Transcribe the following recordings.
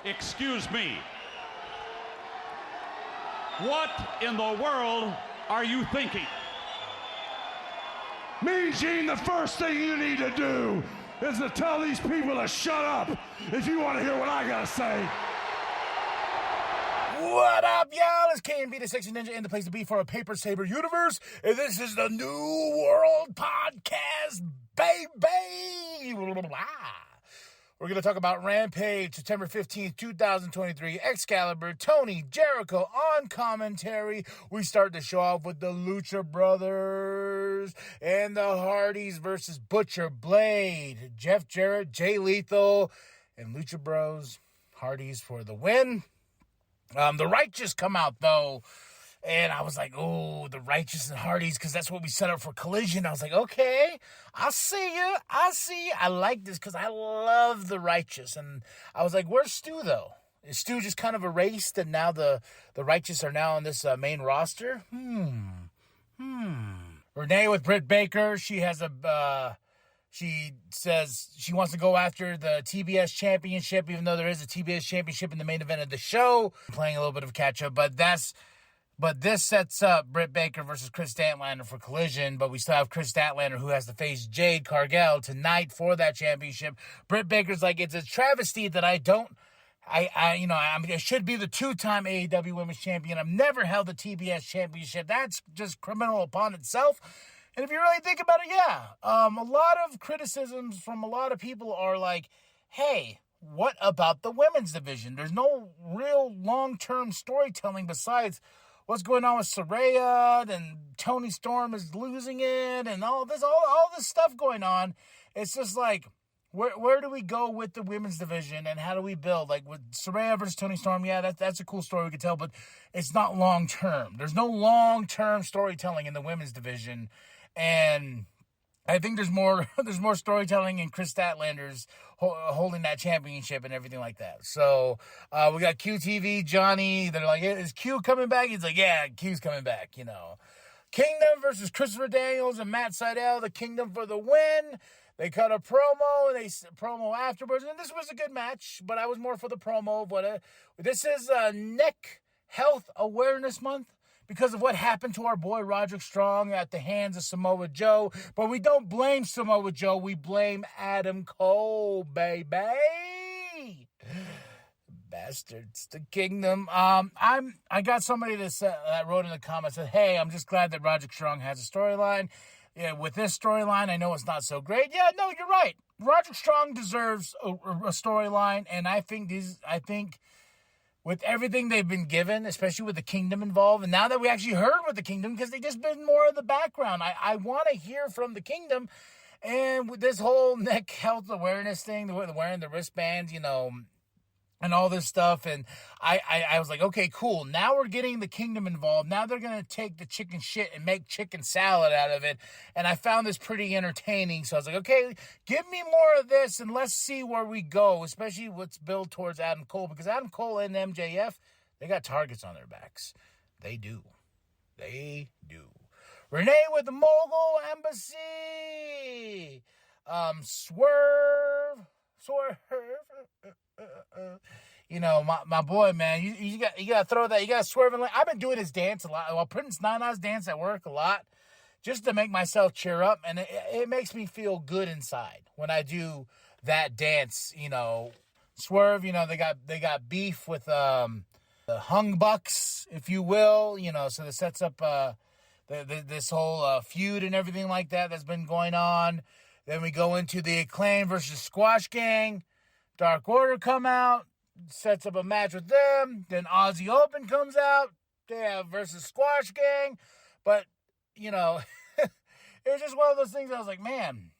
Excuse me. What in the world are you thinking? Mean Gene, the first thing you need to do is to tell these people to shut up if you want to hear what I gotta say. What up, y'all? It's KNB, the Sexy Ninja, in the place to be for a Paper Saber universe. And this is the New World Podcast, baby. We're going to talk about Rampage, September 15th, 2023, Excalibur, Tony, Jericho on commentary. We start the show off with the Lucha Brothers and the Hardys versus Butcher, Blade, Jeff Jarrett, Jay Lethal, and Lucha Bros, Hardys for the win. The Righteous come out, though, and I was like, oh, the Righteous and Hardys, because that's what we set up for Collision. I was like, okay, I see you. I like this because I love the Righteous. And I was like, where's Stu, though? Is Stu just kind of erased, and now the Righteous are now on this main roster? Renee with Britt Baker, she has she says she wants to go after the TBS championship, even though there is a TBS championship in the main event of the show. I'm playing a little bit of catch up, but this sets up Britt Baker versus Chris Statlander for Collision. But we still have Chris Statlander, who has to face Jade Cargill tonight for that championship. Britt Baker's like, it's a travesty that I should be the two-time AEW Women's Champion. I've never held the TBS championship. That's just criminal upon itself. And if you really think about it, yeah, a lot of criticisms from a lot of people are like, hey, what about the women's division? There's no real long-term storytelling besides what's going on with Saraya, and Tony Storm is losing it, and all this stuff going on. It's just like, where do we go with the women's division, and how do we build? Like with Saraya versus Tony Storm, yeah, that's a cool story we could tell, but it's not long-term. There's no long-term storytelling in the women's division. And I think there's more storytelling in Chris Statlander's holding that championship and everything like that. So we got QTV, Johnny. They're like, is Q coming back? He's like, yeah, Q's coming back, you know. Kingdom versus Christopher Daniels and Matt Sydal. The Kingdom for the win. They cut a promo. Promo afterwards. And this was a good match, but I was more for the promo. But this is Neck Health Awareness Month, because of what happened to our boy Roderick Strong at the hands of Samoa Joe. But we don't blame Samoa Joe. We blame Adam Cole, baby. Bastards. The Kingdom. I got somebody that wrote in the comments, said, hey, I'm just glad that Roderick Strong has a storyline. Yeah, with this storyline, I know it's not so great. Yeah, no, you're right. Roderick Strong deserves a storyline, and I think with everything they've been given, especially with the Kingdom involved, and now that we actually heard with the Kingdom, because they just been more in the background, I want to hear from the Kingdom. And with this whole neck health awareness thing, wearing the wristbands, you know, and all this stuff, and I was like, okay, cool. Now we're getting the Kingdom involved. Now they're going to take the chicken shit and make chicken salad out of it, and I found this pretty entertaining. So I was like, okay, give me more of this, and let's see where we go, especially what's built towards Adam Cole, because Adam Cole and MJF, they got targets on their backs. They do. Renee with the Mogul Embassy. Swerve. You know, my boy, man, you got to throw that. You got to swerve. I've been doing this dance a lot. Well, Prince Nana's dance at work a lot, just to make myself cheer up, and it makes me feel good inside when I do that dance. You know, Swerve. You know, they got beef with the Hung Bucks, if you will. You know, so this sets up this whole feud and everything like that that's been going on. Then we go into the Acclaim versus Squash Gang. Dark Order come out, sets up a match with them. Then Aussie Open comes out. They have versus Squash Gang. But, you know, it was just one of those things I was like, man,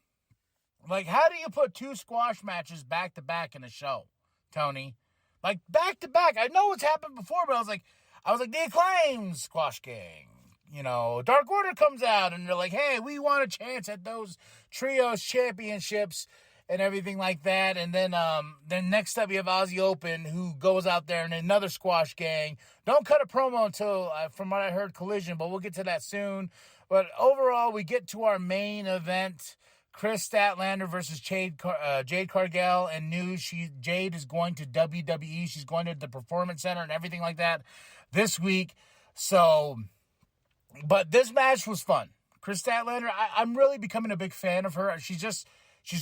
like, how do you put two squash matches back-to-back in a show, Tony? Like, back-to-back. I know it's happened before, but I was like, the Acclaim Squash Gang. You know, Dark Order comes out, and they're like, hey, we want a chance at those trios championships and everything like that. And then next up, you have Aussie Open, who goes out there in another Squash Gang. Don't cut a promo until, from what I heard, Collision, but we'll get to that soon. But overall, we get to our main event. Chris Statlander versus Jade Cargill, and news Jade is going to WWE. She's going to the Performance Center and everything like that this week. So, but this match was fun. Chris Statlander, I'm really becoming a big fan of her. She's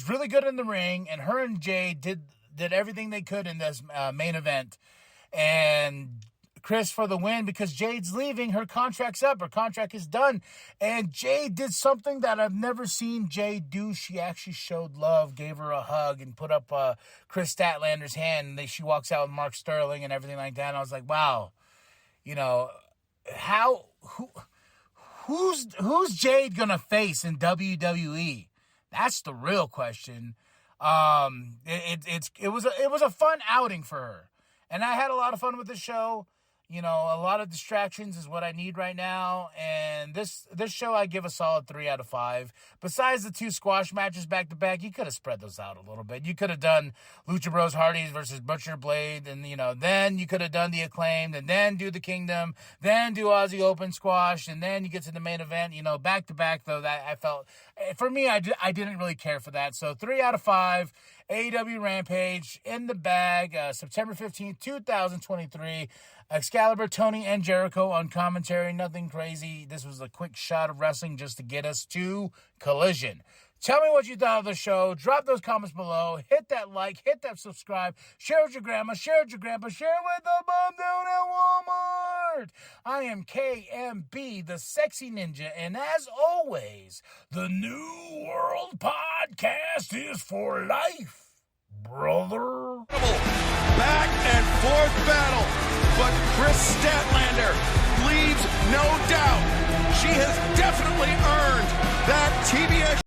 really good in the ring, and her and Jade did everything they could in this main event. And Chris for the win because Jade's leaving. Her contract's up. Her contract is done. And Jade did something that I've never seen Jade do. She actually showed love, gave her a hug, and put up Chris Statlander's hand. And then she walks out with Mark Sterling and everything like that. And I was like, wow, who's Jade gonna face in WWE? That's the real question. It was a fun outing for her, and I had a lot of fun with the show. A lot of distractions is what I need right now. And this show, I give a solid 3 out of 5. Besides the 2 squash matches back to back, you could have spread those out a little bit. You could have done Lucha Bros Hardys versus Butcher Blade, and then you could have done the Acclaimed, and then do the Kingdom, then do Aussie Open Squash, and then you get to the main event. Back to back though, that I felt, for me, I didn't really care for that. So 3 out of 5. AEW Rampage in the bag, September 15th, 2023. Excalibur, Tony, and Jericho on commentary. Nothing crazy. This was a quick shot of wrestling just to get us to Collision. Tell me what you thought of the show. Drop those comments below. Hit that like. Hit that subscribe. Share with your grandma. Share with your grandpa. Share with the bum down at Walmart. I am KMB, the Sexy Ninja. And as always, the New World Podcast is for life, brother. Back and forth battle, but Chris Statlander leaves no doubt. She has definitely earned that TBS